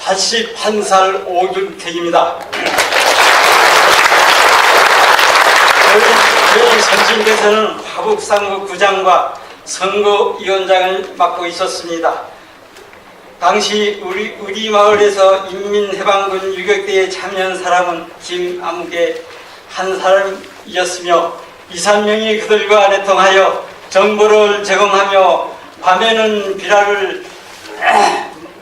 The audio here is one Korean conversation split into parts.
81살 오준택입니다. 저희 선친께서는 화북상구 구장과 선거위원장을 맡고 있었습니다. 당시 우리 마을에서 인민해방군 유격대에 참여한 사람은 김아무개 한 사람이었으며 2, 3명이 그들과 내통하여 정보를 제공하며 밤에는 비라를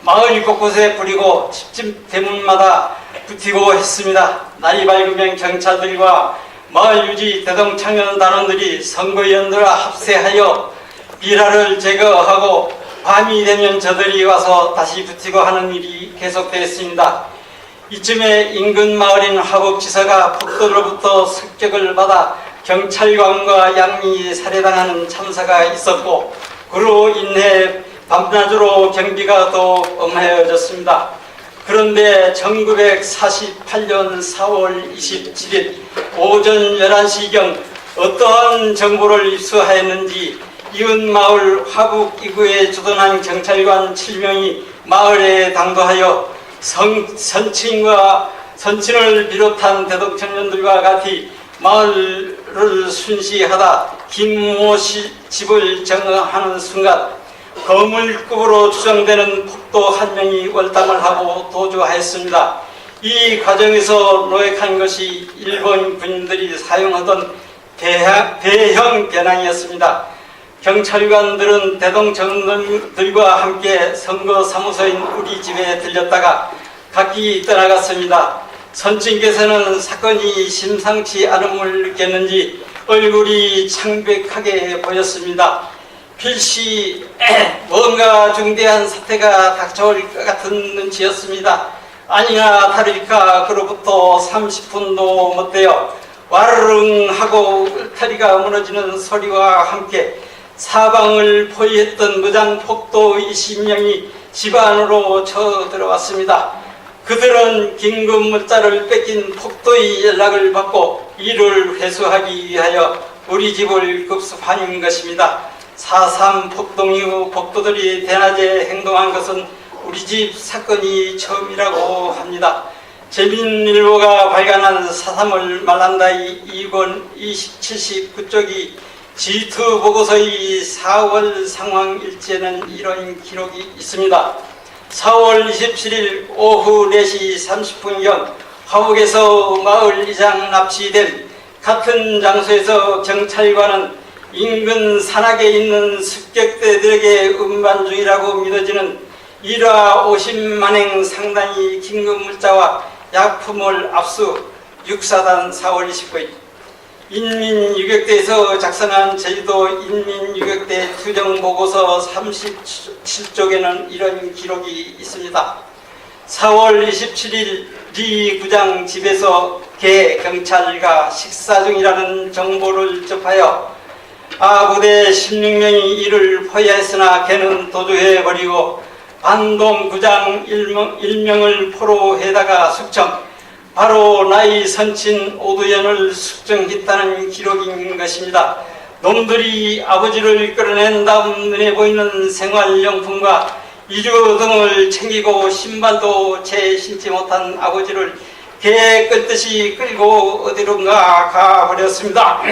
마을 곳곳에 뿌리고 집집 대문마다 붙이고 했습니다. 날이 밝으면 경찰들과 마을 유지 대동청년 단원들이 선거위원들과 합세하여 비라를 제거하고 밤이 되면 저들이 와서 다시 붙이고 하는 일이 계속되었습니다. 이쯤에 인근 마을인 화북지사가 폭도로부터 습격을 받아 경찰관과 양이 살해당하는 참사가 있었고 그로 인해 밤낮으로 경비가 더욱 엄해졌습니다. 그런데 1948년 4월 27일 오전 11시경 어떠한 정보를 입수하였는지 이웃마을 화북 이구에 주둔한 경찰관 7명이 마을에 당도하여 선친을 비롯한 대동청년들과 같이 마을을 순시하다 김모 씨 집을 점령하는 순간 거물급으로 추정되는 폭도 한 명이 월담을 하고 도주하였습니다. 이 과정에서 노획한 것이 일본 군인들이 사용하던 대형 배낭이었습니다. 경찰관들은 대동청년들과 함께 선거사무소인 우리 집에 들렸다가 각기 떠나갔습니다. 선친께서는 사건이 심상치 않음을 느꼈는지 얼굴이 창백하게 보였습니다. 필시 뭔가 중대한 사태가 닥쳐올 것 같은 눈치였습니다. 아니나 다를까 그로부터 30분도 못 되어 와르릉 하고 울타리가 무너지는 소리와 함께 사방을 포위했던 무장폭도 20명이 집 안으로 쳐들어왔습니다. 그들은 긴급 문자를 뺏긴 폭도의 연락을 받고 이를 회수하기 위하여 우리 집을 급습한 것입니다. 4.3 폭동 이후 폭도들이 대낮에 행동한 것은 우리 집 사건이 처음이라고 합니다. 재민일보가 발간한 4.3월 말란다이 2권 79쪽이 G2 보고서의 4월 상황 일지에는 이런 기록이 있습니다. 4월 27일 오후 4시 30분경 화북에서 마을 이장 납치된 같은 장소에서 경찰관은 인근 산악에 있는 습격대들에게 운반 중이라고 믿어지는 일화 50만행 상당의 긴급 물자와 약품을 압수 6사단 4월 29일 인민유격대에서 작성한 제주도 인민유격대 투정보고서 37쪽에는 이런 기록이 있습니다. 4월 27일 리 구장 집에서 개 경찰과 식사 중이라는 정보를 접하여 부대 16명이 이를 포위했으나 개는 도주해버리고 반동 구장 1명을 포로해다가 숙청, 바로 나의 선친 오두연을 숙정했다는 기록인 것입니다. 놈들이 아버지를 끌어낸 다음 눈에 보이는 생활용품과 이주 등을 챙기고 신발도 채 신지 못한 아버지를 개 끌듯이 끌고 어디론가 가버렸습니다.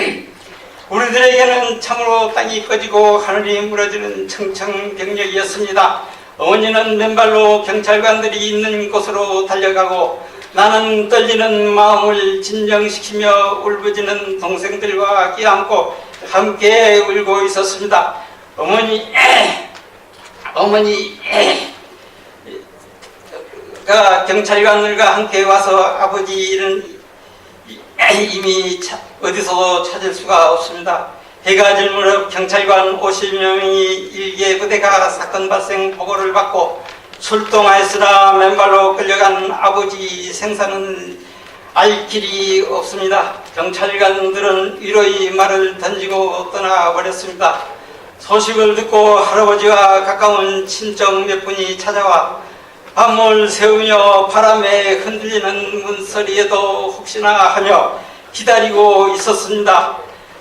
우리들에게는 참으로 땅이 꺼지고 하늘이 무너지는 청천벽력이었습니다. 어머니는 맨발로 경찰관들이 있는 곳으로 달려가고 나는 떨리는 마음을 진정시키며 울부짖는 동생들과 껴안고 함께 울고 있었습니다. 어머니가 경찰관들과 함께 와서 아버지는 이미 어디서도 찾을 수가 없습니다. 해가 질 무렵 경찰관 50명이 일개 부대가 사건 발생 보고를 받고 출동하였으나 맨발로 끌려간 아버지 생사는 알 길이 없습니다. 경찰관들은 위로의 말을 던지고 떠나버렸습니다. 소식을 듣고 할아버지와 가까운 친정 몇 분이 찾아와 밤을 새우며 바람에 흔들리는 문소리에도 혹시나 하며 기다리고 있었습니다.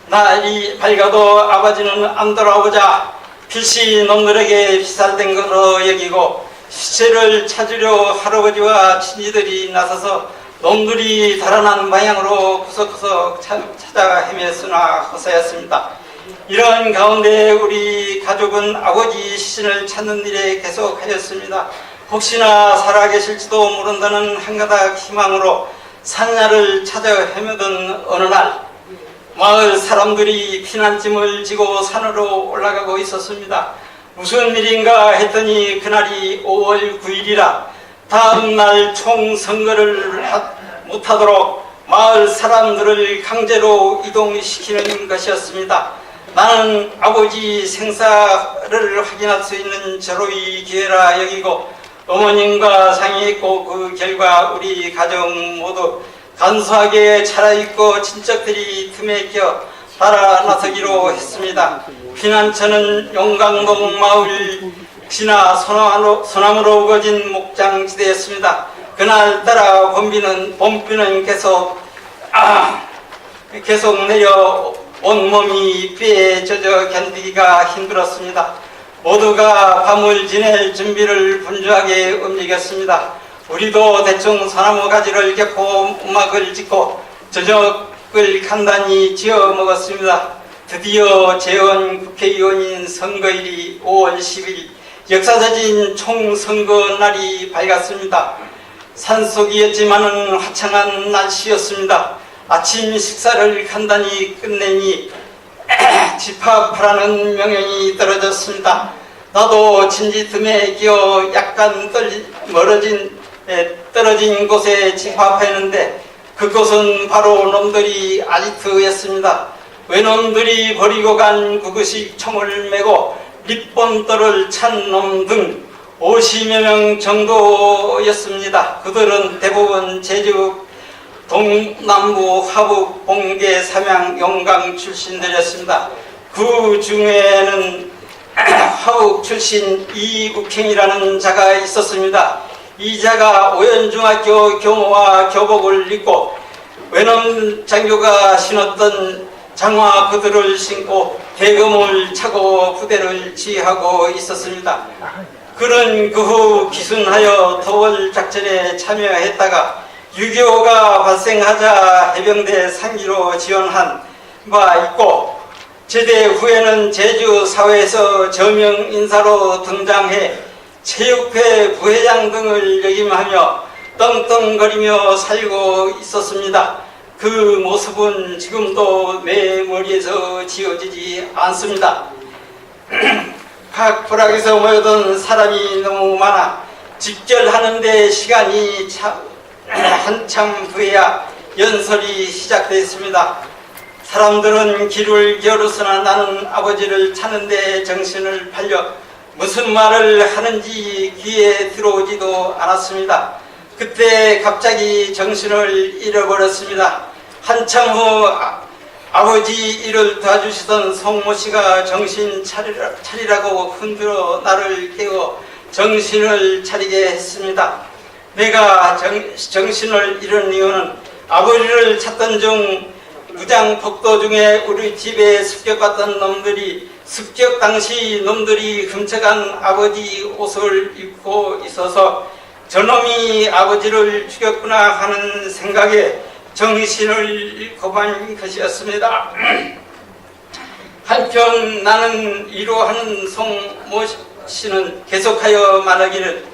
날이 밝아도 아버지는 안 돌아오자 필시 놈들에게 피살된 것으로 여기고 시체를 찾으려 할아버지와 친지들이 나서서 놈들이 달아난 방향으로 구석구석 찾아 헤맸으나 허사였습니다. 이런 가운데 우리 가족은 아버지 시신을 찾는 일에 계속하였습니다. 혹시나 살아계실지도 모른다는 한가닥 희망으로 산야를 찾아 헤매던 어느 날 마을 사람들이 피난짐을 지고 산으로 올라가고 있었습니다. 무슨 일인가 했더니 그날이 5월 9일이라 다음 날 총선거를 못하도록 마을 사람들을 강제로 이동시키는 것이었습니다. 나는 아버지 생사를 확인할 수 있는 절호의 기회라 여기고 어머님과 상의했고 그 결과 우리 가족 모두 간소하게 차려입고 친척들이 틈에 껴 따라 나서기로 했습니다. 피난처는 용강동 마을 지나 소나무로 우거진 목장지대였습니다. 그날따라 봄비는 계속 내려 온몸이 비에 젖어 견디기가 힘들었습니다. 모두가 밤을 지낼 준비를 분주하게 움직였습니다. 우리도 대충 소나무 가지를 겹고 음악을 짓고 저녁을 간단히 지어 먹었습니다. 드디어 재원 국회의원인 선거일이 5월 10일 역사적인 총선거 날이 밝았습니다. 산속이었지만은 화창한 날씨였습니다. 아침 식사를 간단히 끝내니 집합하라는 명령이 떨어졌습니다. 나도 진지 틈에 끼어 약간 떨어진 곳에 집합했는데 그곳은 바로 놈들이 아지트였습니다. 외놈들이 버리고 간 구구식 총을 메고 립본돌을 찬 놈 등 50여 명 정도였습니다. 그들은 대부분 제주 동남부 화북 봉계 삼양 용강 출신들이었습니다. 그 중에는 화북 출신 이욱행이라는 자가 있었습니다. 이 자가 오연중학교 교모와 교복을 입고 외놈 장교가 신었던 장화 구두를 신고 대검을 차고 부대를 지휘하고 있었습니다. 그는 그 후 기순하여 더월 작전에 참여했다가 6.25가 발생하자 해병대 상기로 지원한 바 있고 제대 후에는 제주 사회에서 저명 인사로 등장해 체육회 부회장 등을 역임하며 떵떵거리며 살고 있었습니다. 그 모습은 지금도 내 머리에서 지워지지 않습니다. 각 부락에서 모여든 사람이 너무 많아 직결하는데 시간이 한참 후에야 연설이 시작됐습니다. 사람들은 길을 기울였으나 나는 아버지를 찾는데 정신을 팔려 무슨 말을 하는지 귀에 들어오지도 않았습니다. 그때 갑자기 정신을 잃어버렸습니다. 한참 후 아버지 일을 도와주시던 송모 씨가 정신 차리라고 흔들어 나를 깨워 정신을 차리게 했습니다. 내가 정신을 잃은 이유는 아버지를 찾던 중 무장 폭도 중에 우리 집에 습격갔던 놈들이 습격 당시 놈들이 훔쳐간 아버지 옷을 입고 있어서 저놈이 아버지를 죽였구나 하는 생각에 정신을 잃고 만 것이었습니다. 한편 나는 위로하는 송모 씨는 계속하여 말하기를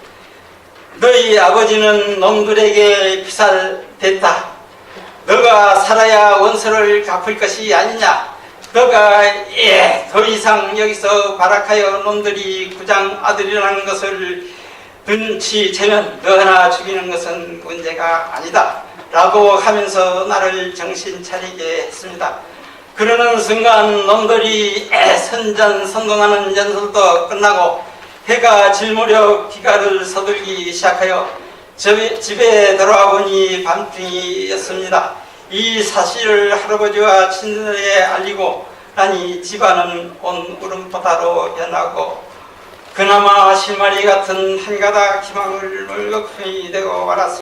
너희 아버지는 놈들에게 피살됐다. 너가 살아야 원수를 갚을 것이 아니냐. 너가 더 이상 여기서 발악하여 놈들이 구장 아들이라는 것을 눈치채면 너 하나 죽이는 것은 문제가 아니다 라고 하면서 나를 정신 차리게 했습니다. 그러는 순간 놈들이 선전선동하는 연설도 끝나고 해가 질 무렵 기가를 서둘기 시작하여 집에 돌아와 보니 밤중이었습니다. 이 사실을 할아버지와 친구들에게 알리고 나니 집안은 온 울음바다로 변하고 그나마 실마리 같은 한가닥 희망을 물거품이 되고 말았습니다.